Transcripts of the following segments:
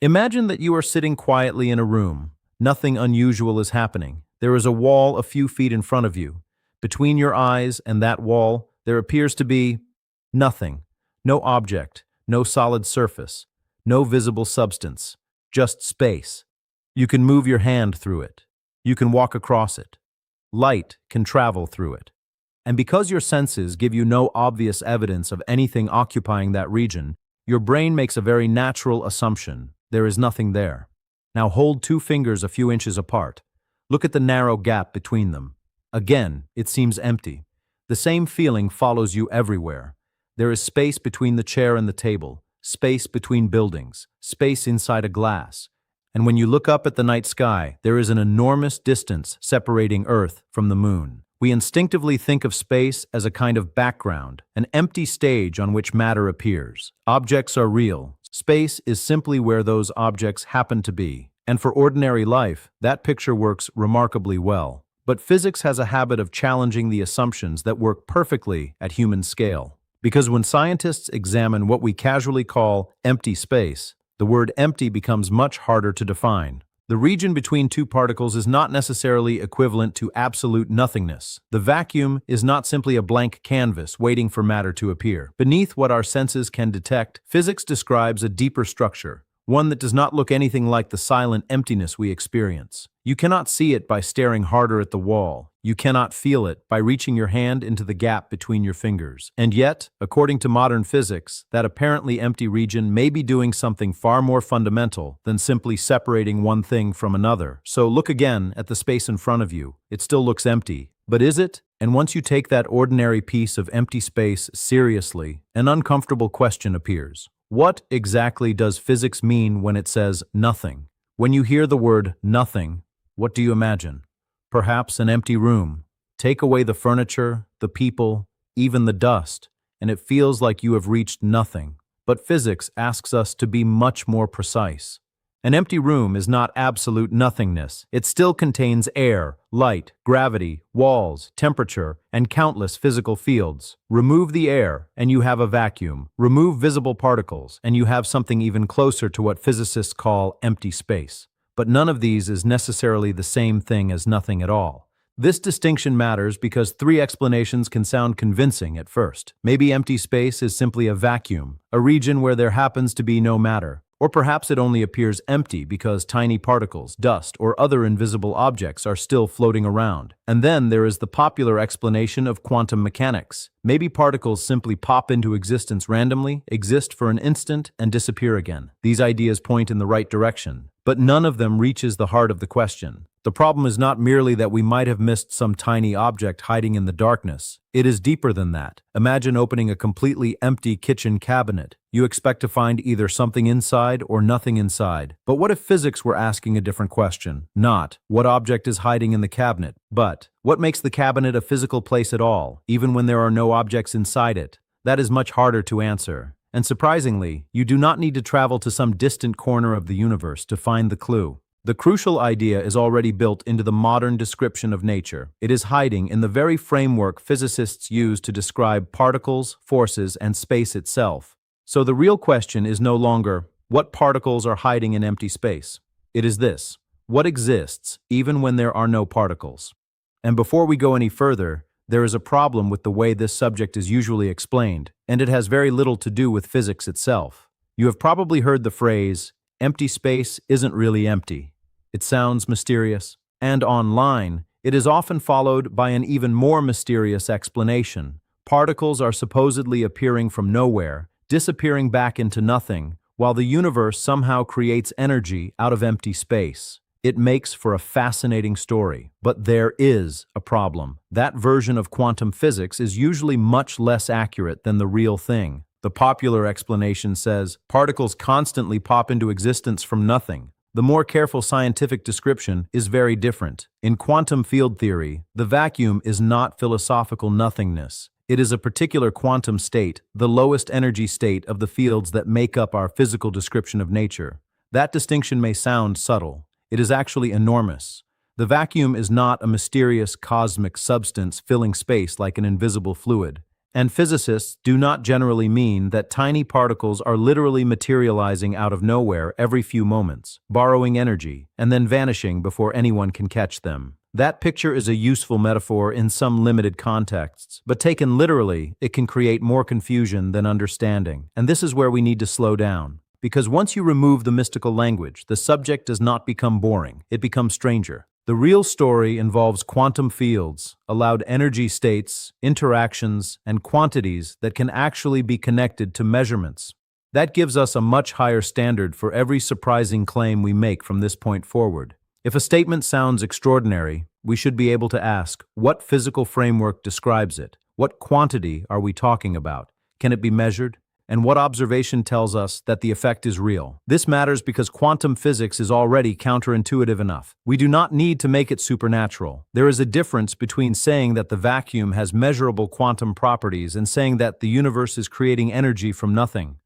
Imagine that you are sitting quietly in a room. Nothing unusual is happening. There is a wall a few feet in front of you. Between your eyes and that wall, there appears to be nothing. No object, no solid surface, no visible substance, just space. You can move your hand through it. You can walk across it. Light can travel through it. And because your senses give you no obvious evidence of anything occupying that region, your brain makes a very natural assumption. There is nothing there. Now hold two fingers a few inches apart. Look at the narrow gap between them. Again, it seems empty. The same feeling follows you everywhere. There is space between the chair and the table, space between buildings, space inside a glass. And when you look up at the night sky, there is an enormous distance separating Earth from the moon. We instinctively think of space as a kind of background, an empty stage on which matter appears. Objects are real. Space is simply where those objects happen to be. And for ordinary life, that picture works remarkably well. But physics has a habit of challenging the assumptions that work perfectly at human scale. Because when scientists examine what we casually call empty space, the word empty becomes much harder to define. The region between two particles is not necessarily equivalent to absolute nothingness. The vacuum is not simply a blank canvas waiting for matter to appear. Beneath what our senses can detect, physics describes a deeper structure, one that does not look anything like the silent emptiness we experience. You cannot see it by staring harder at the wall. You cannot feel it by reaching your hand into the gap between your fingers. And yet, according to modern physics, that apparently empty region may be doing something far more fundamental than simply separating one thing from another. So look again at the space in front of you. It still looks empty. But is it? And once you take that ordinary piece of empty space seriously, an uncomfortable question appears. What exactly does physics mean when it says nothing? When you hear the word nothing, what do you imagine? Perhaps an empty room. Take away the furniture, the people, even the dust, and it feels like you have reached nothing. But physics asks us to be much more precise. An empty room is not absolute nothingness. It still contains air, light, gravity, walls, temperature, and countless physical fields. Remove the air, and you have a vacuum. Remove visible particles, and you have something even closer to what physicists call empty space. But none of these is necessarily the same thing as nothing at all. This distinction matters because three explanations can sound convincing at first. Maybe empty space is simply a vacuum, a region where there happens to be no matter. Or perhaps it only appears empty because tiny particles, dust, or other invisible objects are still floating around. And then there is the popular explanation of quantum mechanics. Maybe particles simply pop into existence randomly, exist for an instant, and disappear again. These ideas point in the right direction, but none of them reaches the heart of the question. The problem is not merely that we might have missed some tiny object hiding in the darkness. It is deeper than that. Imagine opening a completely empty kitchen cabinet. You expect to find either something inside or nothing inside. But what if physics were asking a different question? Not, what object is hiding in the cabinet, but, what makes the cabinet a physical place at all, even when there are no objects inside it? That is much harder to answer. And surprisingly, you do not need to travel to some distant corner of the universe to find the clue. The crucial idea is already built into the modern description of nature. It is hiding in the very framework physicists use to describe particles, forces, and space itself. So the real question is no longer, what particles are hiding in empty space? It is this: what exists even when there are no particles? And before we go any further, there is a problem with the way this subject is usually explained, and it has very little to do with physics itself. You have probably heard the phrase, empty space isn't really empty. It sounds mysterious, and online, it is often followed by an even more mysterious explanation. Particles are supposedly appearing from nowhere, disappearing back into nothing, while the universe somehow creates energy out of empty space. It makes for a fascinating story, but there is a problem. That version of quantum physics is usually much less accurate than the real thing. The popular explanation says particles constantly pop into existence from nothing. The more careful scientific description is very different. In quantum field theory, the vacuum is not philosophical nothingness. It is a particular quantum state, the lowest energy state of the fields that make up our physical description of nature. That distinction may sound subtle. It is actually enormous. The vacuum is not a mysterious cosmic substance filling space like an invisible fluid. And physicists do not generally mean that tiny particles are literally materializing out of nowhere every few moments, borrowing energy, and then vanishing before anyone can catch them. That picture is a useful metaphor in some limited contexts, but taken literally, it can create more confusion than understanding. And this is where we need to slow down. Because once you remove the mystical language, the subject does not become boring, it becomes stranger. The real story involves quantum fields, allowed energy states, interactions, and quantities that can actually be connected to measurements. That gives us a much higher standard for every surprising claim we make from this point forward. If a statement sounds extraordinary, we should be able to ask, what physical framework describes it? What quantity are we talking about? Can it be measured? And what observation tells us that the effect is real? This matters because quantum physics is already counterintuitive enough. We do not need to make it supernatural. There is a difference between saying that the vacuum has measurable quantum properties and saying that the universe is creating energy from nothing.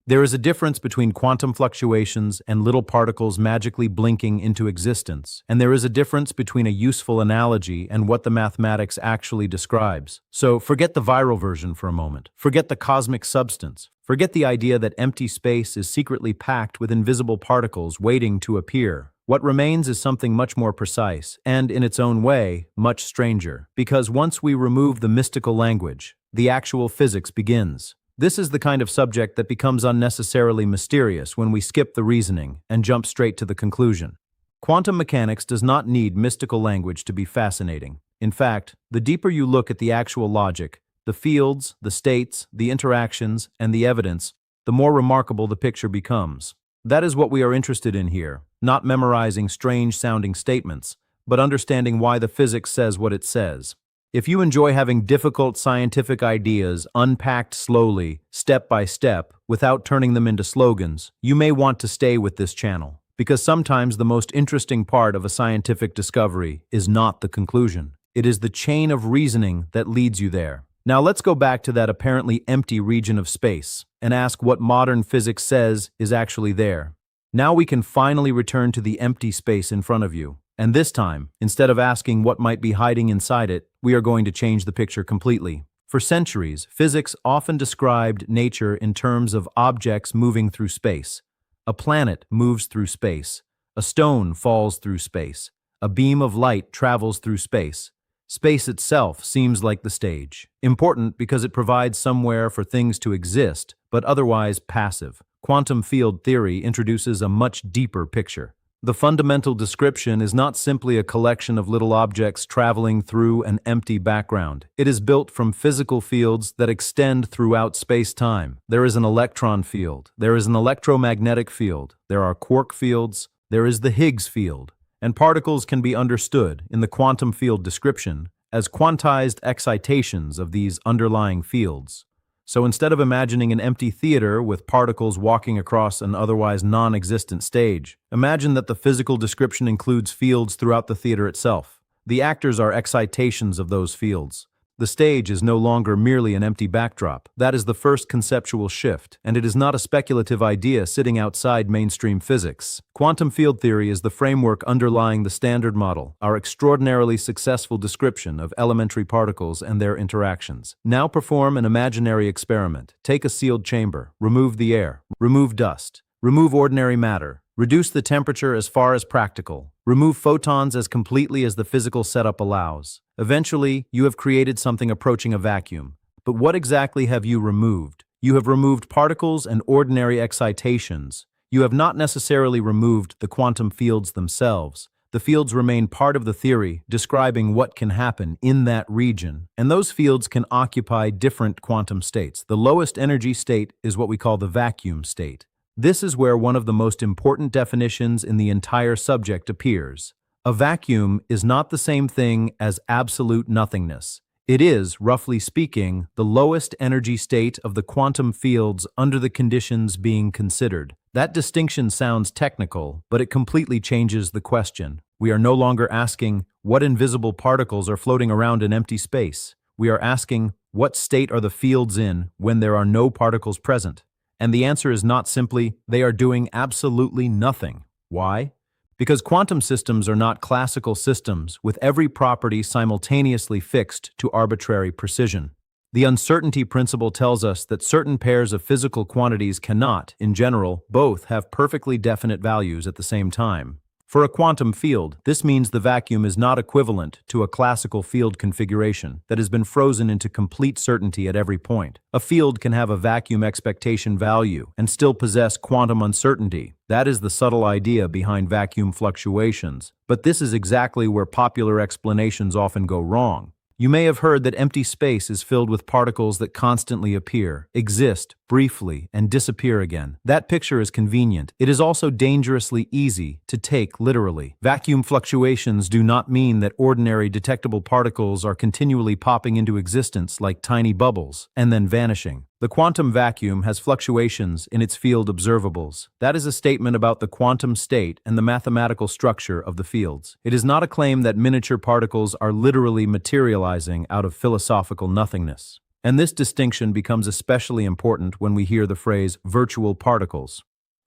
There is a difference between quantum fluctuations and little particles magically blinking into existence, and there is a difference between a useful analogy and what the mathematics actually describes. So forget the viral version for a moment. Forget the cosmic substance. Forget the idea that empty space is secretly packed with invisible particles waiting to appear. What remains is something much more precise, and in its own way, much stranger. Because once we remove the mystical language, the actual physics begins. This is the kind of subject that becomes unnecessarily mysterious when we skip the reasoning and jump straight to the conclusion. Quantum mechanics does not need mystical language to be fascinating. In fact, the deeper you look at the actual logic, the fields, the states, the interactions, and the evidence, the more remarkable the picture becomes. That is what we are interested in here, not memorizing strange-sounding statements, but understanding why the physics says what it says. If you enjoy having difficult scientific ideas unpacked slowly, step by step, without turning them into slogans, you may want to stay with this channel. Because sometimes the most interesting part of a scientific discovery is not the conclusion. It is the chain of reasoning that leads you there. Now let's go back to that apparently empty region of space and ask what modern physics says is actually there. Now we can finally return to the empty space in front of you. And this time, instead of asking what might be hiding inside it, we are going to change the picture completely. For centuries, physics often described nature in terms of objects moving through space. A planet moves through space. A stone falls through space. A beam of light travels through space. Space itself seems like the stage. Important because it provides somewhere for things to exist, but otherwise passive. Quantum field theory introduces a much deeper picture. The fundamental description is not simply a collection of little objects traveling through an empty background. It is built from physical fields that extend throughout space-time. There is an electron field. There is an electromagnetic field. There are quark fields. There is the Higgs field. And particles can be understood, in the quantum field description, as quantized excitations of these underlying fields. So instead of imagining an empty theater with particles walking across an otherwise non-existent stage, imagine that the physical description includes fields throughout the theater itself. The actors are excitations of those fields. The stage is no longer merely an empty backdrop. That is the first conceptual shift, and it is not a speculative idea sitting outside mainstream physics. Quantum field theory is the framework underlying the Standard Model, our extraordinarily successful description of elementary particles and their interactions. Now perform an imaginary experiment. Take a sealed chamber, remove the air, remove dust, remove ordinary matter, reduce the temperature as far as practical, remove photons as completely as the physical setup allows. Eventually, you have created something approaching a vacuum. But what exactly have you removed? You have removed particles and ordinary excitations. You have not necessarily removed the quantum fields themselves. The fields remain part of the theory, describing what can happen in that region. And those fields can occupy different quantum states. The lowest energy state is what we call the vacuum state. This is where one of the most important definitions in the entire subject appears. A vacuum is not the same thing as absolute nothingness. It is, roughly speaking, the lowest energy state of the quantum fields under the conditions being considered. That distinction sounds technical, but it completely changes the question. We are no longer asking what invisible particles are floating around in empty space. We are asking what state are the fields in when there are no particles present. And the answer is not simply, they are doing absolutely nothing. Why? Because quantum systems are not classical systems with every property simultaneously fixed to arbitrary precision. The uncertainty principle tells us that certain pairs of physical quantities cannot, in general, both have perfectly definite values at the same time. For a quantum field, this means the vacuum is not equivalent to a classical field configuration that has been frozen into complete certainty at every point. A field can have a vacuum expectation value and still possess quantum uncertainty. That is the subtle idea behind vacuum fluctuations, but this is exactly where popular explanations often go wrong. You may have heard that empty space is filled with particles that constantly appear, exist briefly, and disappear again. That picture is convenient. It is also dangerously easy to take literally. Vacuum fluctuations do not mean that ordinary detectable particles are continually popping into existence like tiny bubbles and then vanishing. The quantum vacuum has fluctuations in its field observables. That is a statement about the quantum state and the mathematical structure of the fields. It is not a claim that miniature particles are literally materializing out of philosophical nothingness. And this distinction becomes especially important when we hear the phrase virtual particles.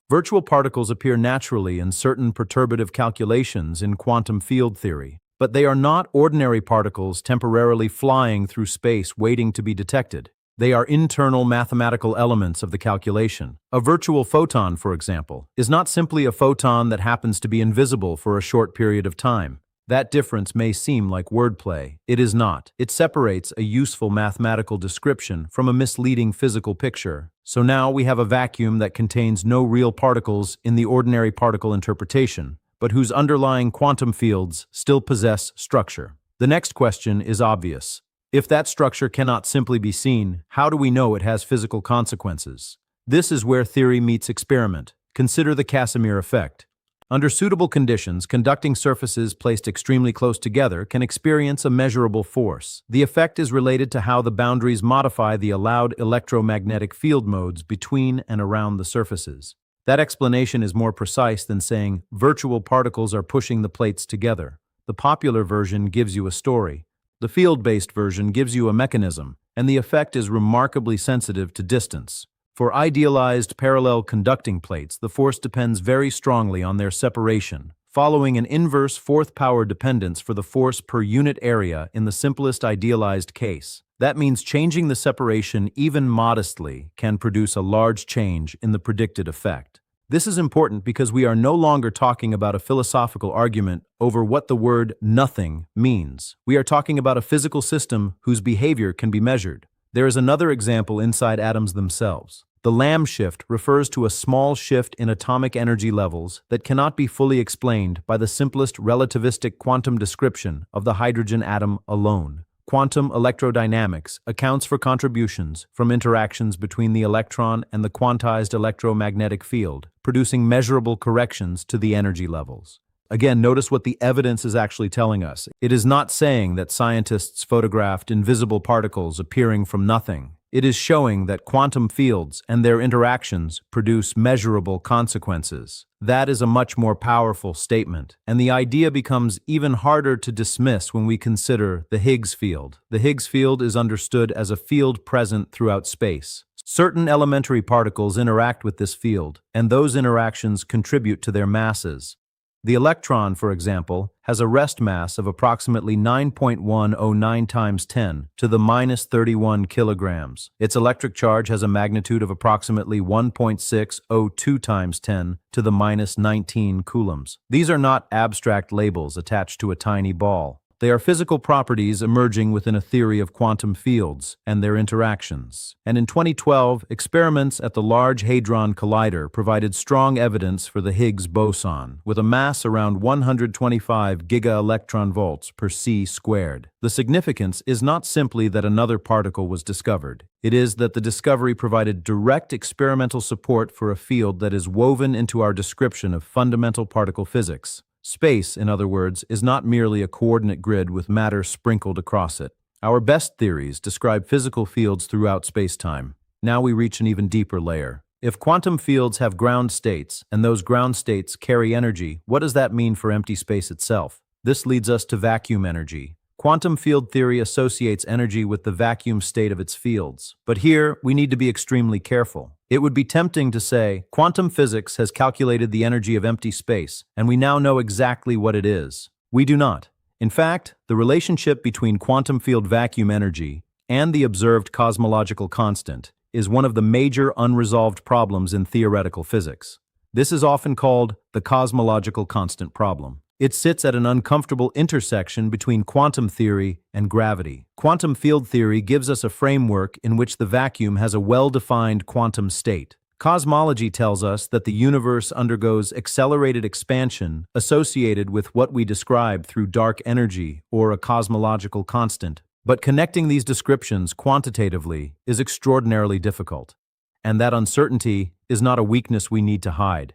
Virtual particles appear naturally in certain perturbative calculations in quantum field theory, but they are not ordinary particles temporarily flying through space waiting to be detected. They are internal mathematical elements of the calculation. A virtual photon, for example, is not simply a photon that happens to be invisible for a short period of time. That difference may seem like wordplay. It is not. It separates a useful mathematical description from a misleading physical picture. So now we have a vacuum that contains no real particles in the ordinary particle interpretation, but whose underlying quantum fields still possess structure. The next question is obvious. If that structure cannot simply be seen, how do we know it has physical consequences? This is where theory meets experiment. Consider the Casimir effect. Under suitable conditions, conducting surfaces placed extremely close together can experience a measurable force. The effect is related to how the boundaries modify the allowed electromagnetic field modes between and around the surfaces. That explanation is more precise than saying virtual particles are pushing the plates together. The popular version gives you a story. The field-based version gives you a mechanism, and the effect is remarkably sensitive to distance. For idealized parallel conducting plates, the force depends very strongly on their separation, following an inverse fourth power dependence for the force per unit area in the simplest idealized case. That means changing the separation even modestly can produce a large change in the predicted effect. This is important because we are no longer talking about a philosophical argument over what the word nothing means. We are talking about a physical system whose behavior can be measured. There is another example inside atoms themselves. The Lamb shift refers to a small shift in atomic energy levels that cannot be fully explained by the simplest relativistic quantum description of the hydrogen atom alone. Quantum electrodynamics accounts for contributions from interactions between the electron and the quantized electromagnetic field, producing measurable corrections to the energy levels. Again, notice what the evidence is actually telling us. It is not saying that scientists photographed invisible particles appearing from nothing. It is showing that quantum fields and their interactions produce measurable consequences. That is a much more powerful statement, and the idea becomes even harder to dismiss when we consider the Higgs field. The Higgs field is understood as a field present throughout space. Certain elementary particles interact with this field, and those interactions contribute to their masses. The electron, for example, has a rest mass of approximately 9.109 times 10 to the minus 31 kilograms. Its electric charge has a magnitude of approximately 1.602 times 10 to the minus 19 coulombs. These are not abstract labels attached to a tiny ball. They are physical properties emerging within a theory of quantum fields and their interactions. And in 2012, experiments at the Large Hadron Collider provided strong evidence for the Higgs boson, with a mass around 125 giga-electron-volts per c squared. The significance is not simply that another particle was discovered. It is that the discovery provided direct experimental support for a field that is woven into our description of fundamental particle physics. Space, in other words, is not merely a coordinate grid with matter sprinkled across it. Our best theories describe physical fields throughout space-time. Now we reach an even deeper layer. If quantum fields have ground states, and those ground states carry energy, what does that mean for empty space itself? This leads us to vacuum energy. Quantum field theory associates energy with the vacuum state of its fields. But here, we need to be extremely careful. It would be tempting to say, quantum physics has calculated the energy of empty space, and we now know exactly what it is. We do not. In fact, the relationship between quantum field vacuum energy and the observed cosmological constant, is one of the major unresolved problems in theoretical physics. This is often called the cosmological constant problem. It sits at an uncomfortable intersection between quantum theory and gravity. Quantum field theory gives us a framework in which the vacuum has a well-defined quantum state. Cosmology tells us that the universe undergoes accelerated expansion associated with what we describe through dark energy or a cosmological constant. But connecting these descriptions quantitatively is extraordinarily difficult. And that uncertainty is not a weakness we need to hide.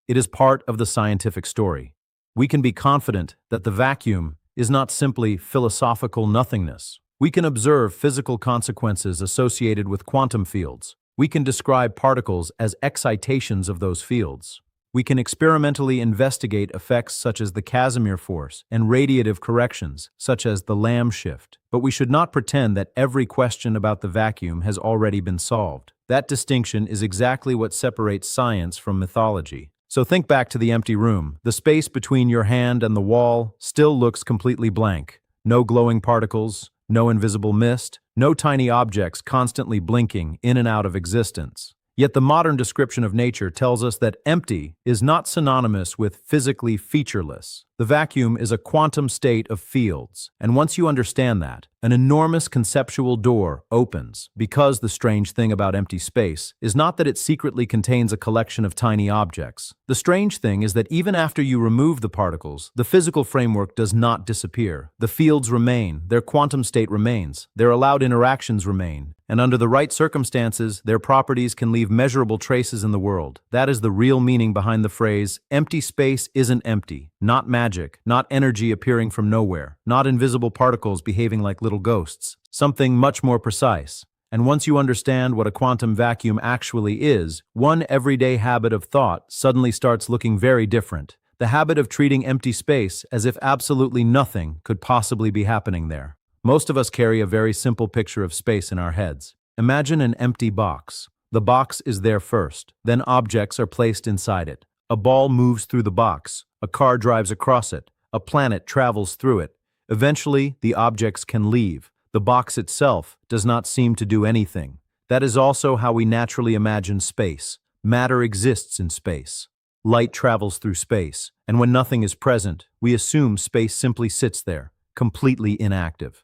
It is part of the scientific story. We can be confident that the vacuum is not simply philosophical nothingness. We can observe physical consequences associated with quantum fields. We can describe particles as excitations of those fields. We can experimentally investigate effects such as the Casimir force and radiative corrections, such as the Lamb shift. But we should not pretend that every question about the vacuum has already been solved. That distinction is exactly what separates science from mythology. So think back to the empty room. The space between your hand and the wall still looks completely blank. No glowing particles, no invisible mist, no tiny objects constantly blinking in and out of existence. Yet the modern description of nature tells us that empty is not synonymous with physically featureless. The vacuum is a quantum state of fields, and once you understand that, an enormous conceptual door opens, because the strange thing about empty space is not that it secretly contains a collection of tiny objects. The strange thing is that even after you remove the particles, the physical framework does not disappear. The fields remain, their quantum state remains, their allowed interactions remain, and under the right circumstances, their properties can leave measurable traces in the world. That is the real meaning behind the phrase, empty space isn't empty, not magic, not energy appearing from nowhere, not invisible particles behaving like little ghosts, something much more precise. And once you understand what a quantum vacuum actually is, one everyday habit of thought suddenly starts looking very different. The habit of treating empty space as if absolutely nothing could possibly be happening there. Most of us carry a very simple picture of space in our heads. Imagine an empty box. The box is there first, then objects are placed inside it. A ball moves through the box, a car drives across it, a planet travels through it. Eventually, the objects can leave. The box itself does not seem to do anything. That is also how we naturally imagine space. Matter exists in space. Light travels through space, and when nothing is present, we assume space simply sits there, completely inactive.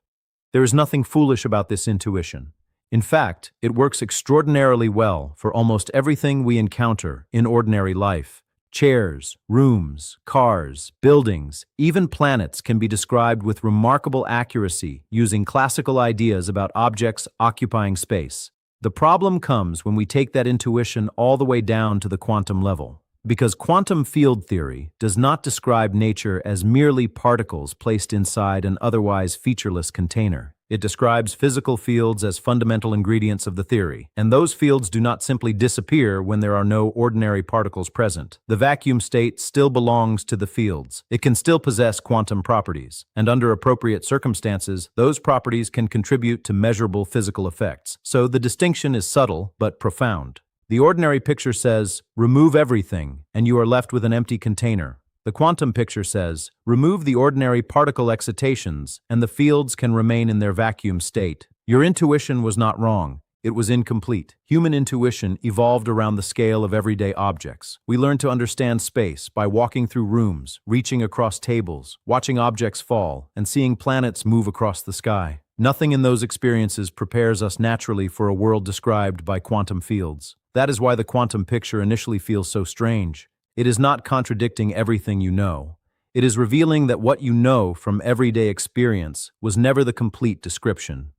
There is nothing foolish about this intuition. In fact, it works extraordinarily well for almost everything we encounter in ordinary life. Chairs, rooms, cars, buildings, even planets can be described with remarkable accuracy using classical ideas about objects occupying space. The problem comes when we take that intuition all the way down to the quantum level. Because quantum field theory does not describe nature as merely particles placed inside an otherwise featureless container. It describes physical fields as fundamental ingredients of the theory, and those fields do not simply disappear when there are no ordinary particles present. The vacuum state still belongs to the fields. It can still possess quantum properties, and under appropriate circumstances, those properties can contribute to measurable physical effects. So the distinction is subtle but profound. The ordinary picture says, remove everything, and you are left with an empty container. The quantum picture says, remove the ordinary particle excitations, and the fields can remain in their vacuum state. Your intuition was not wrong. It was incomplete. Human intuition evolved around the scale of everyday objects. We learned to understand space by walking through rooms, reaching across tables, watching objects fall, and seeing planets move across the sky. Nothing in those experiences prepares us naturally for a world described by quantum fields. That is why the quantum picture initially feels so strange. It is not contradicting everything you know. It is revealing that what you know from everyday experience was never the complete description.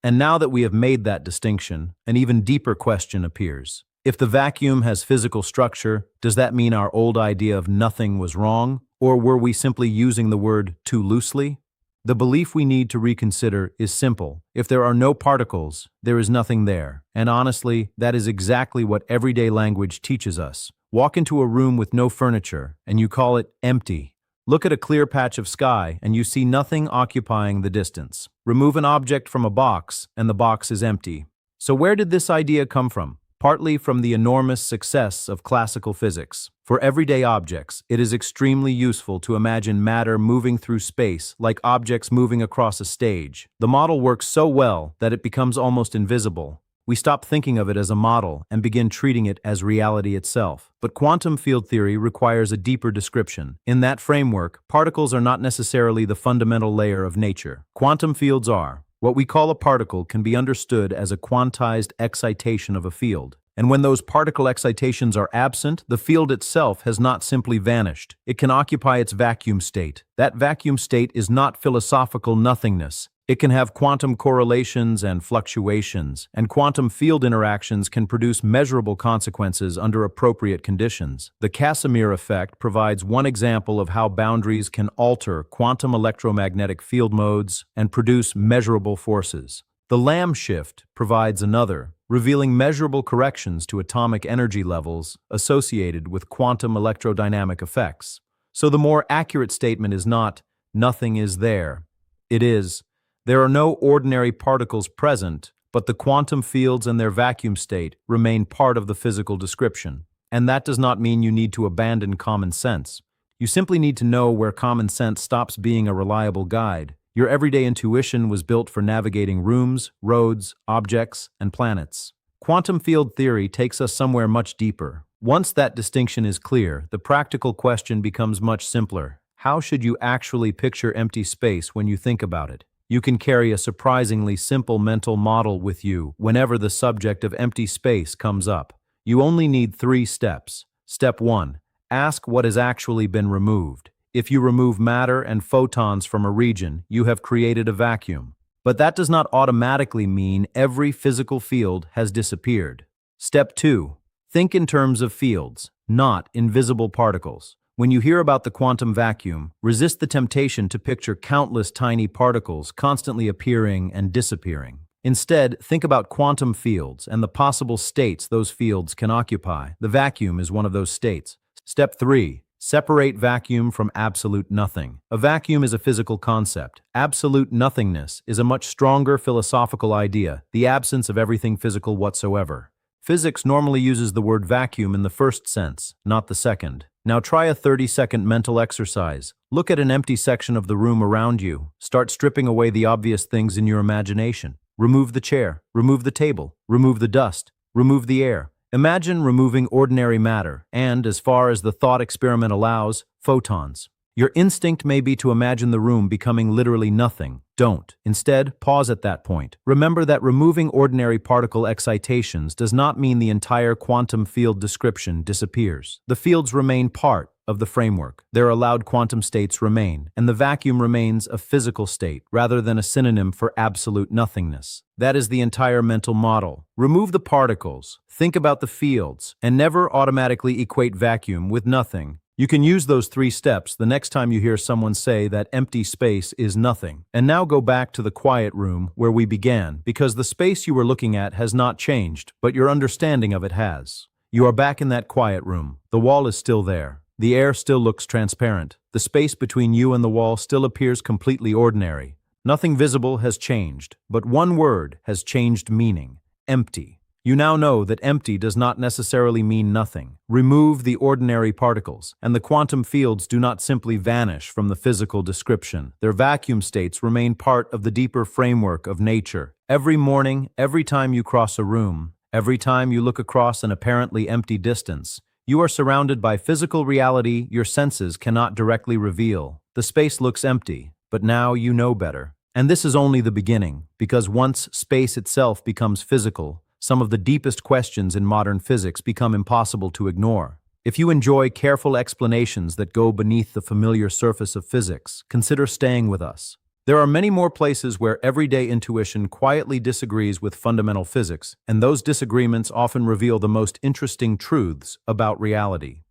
And now that we have made that distinction, an even deeper question appears. If the vacuum has physical structure, does that mean our old idea of nothing was wrong? Or were we simply using the word too loosely? The belief we need to reconsider is simple. If there are no particles, there is nothing there. And honestly, that is exactly what everyday language teaches us. Walk into a room with no furniture, and you call it empty. Look at a clear patch of sky, and you see nothing occupying the distance. Remove an object from a box, and the box is empty. So where did this idea come from? partly from the enormous success of classical physics. For everyday objects, it is extremely useful to imagine matter moving through space like objects moving across a stage. The model works so well that it becomes almost invisible. We stop thinking of it as a model and begin treating it as reality itself. But quantum field theory requires a deeper description. In that framework, particles are not necessarily the fundamental layer of nature. Quantum fields are. What we call a particle can be understood as a quantized excitation of a field. And when those particle excitations are absent, the field itself has not simply vanished. It can occupy its vacuum state. That vacuum state is not philosophical nothingness. It can have quantum correlations and fluctuations, and quantum field interactions can produce measurable consequences under appropriate conditions. The Casimir effect provides one example of how boundaries can alter quantum electromagnetic field modes and produce measurable forces. The Lamb shift provides another, revealing measurable corrections to atomic energy levels associated with quantum electrodynamic effects. So the more accurate statement is not, nothing is there. It is, there are no ordinary particles present, but the quantum fields and their vacuum state remain part of the physical description. And that does not mean you need to abandon common sense. You simply need to know where common sense stops being a reliable guide. Your everyday intuition was built for navigating rooms, roads, objects, and planets. Quantum field theory takes us somewhere much deeper. Once that distinction is clear, the practical question becomes much simpler. How should you actually picture empty space when you think about it? You can carry a surprisingly simple mental model with you whenever the subject of empty space comes up. You only need 3 steps. Step 1. Ask what has actually been removed. If you remove matter and photons from a region, you have created a vacuum. But that does not automatically mean every physical field has disappeared. Step 2. Think in terms of fields, not invisible particles. When you hear about the quantum vacuum, resist the temptation to picture countless tiny particles constantly appearing and disappearing. Instead, think about quantum fields and the possible states those fields can occupy. The vacuum is one of those states. Step 3. Separate vacuum from absolute nothing. A vacuum is a physical concept. Absolute nothingness is a much stronger philosophical idea, the absence of everything physical whatsoever. Physics normally uses the word vacuum in the first sense, not the second. Now try a 30-second mental exercise. Look at an empty section of the room around you. Start stripping away the obvious things in your imagination. Remove the chair, remove the table, remove the dust, remove the air. Imagine removing ordinary matter and, as far as the thought experiment allows, photons. Your instinct may be to imagine the room becoming literally nothing. Don't. Instead, pause at that point. Remember that removing ordinary particle excitations does not mean the entire quantum field description disappears. The fields remain part of the framework. Their allowed quantum states remain, and the vacuum remains a physical state rather than a synonym for absolute nothingness. That is the entire mental model. Remove the particles, think about the fields, and never automatically equate vacuum with nothing. You can use those 3 steps the next time you hear someone say that empty space is nothing. And now go back to the quiet room where we began, because the space you were looking at has not changed, but your understanding of it has. You are back in that quiet room. The wall is still there. The air still looks transparent. The space between you and the wall still appears completely ordinary. Nothing visible has changed, but one word has changed meaning: empty. You now know that empty does not necessarily mean nothing. Remove the ordinary particles, and the quantum fields do not simply vanish from the physical description. Their vacuum states remain part of the deeper framework of nature. Every morning, every time you cross a room, every time you look across an apparently empty distance, you are surrounded by physical reality your senses cannot directly reveal. The space looks empty, but now you know better. And this is only the beginning, because once space itself becomes physical, some of the deepest questions in modern physics become impossible to ignore. If you enjoy careful explanations that go beneath the familiar surface of physics, consider staying with us. There are many more places where everyday intuition quietly disagrees with fundamental physics, and those disagreements often reveal the most interesting truths about reality.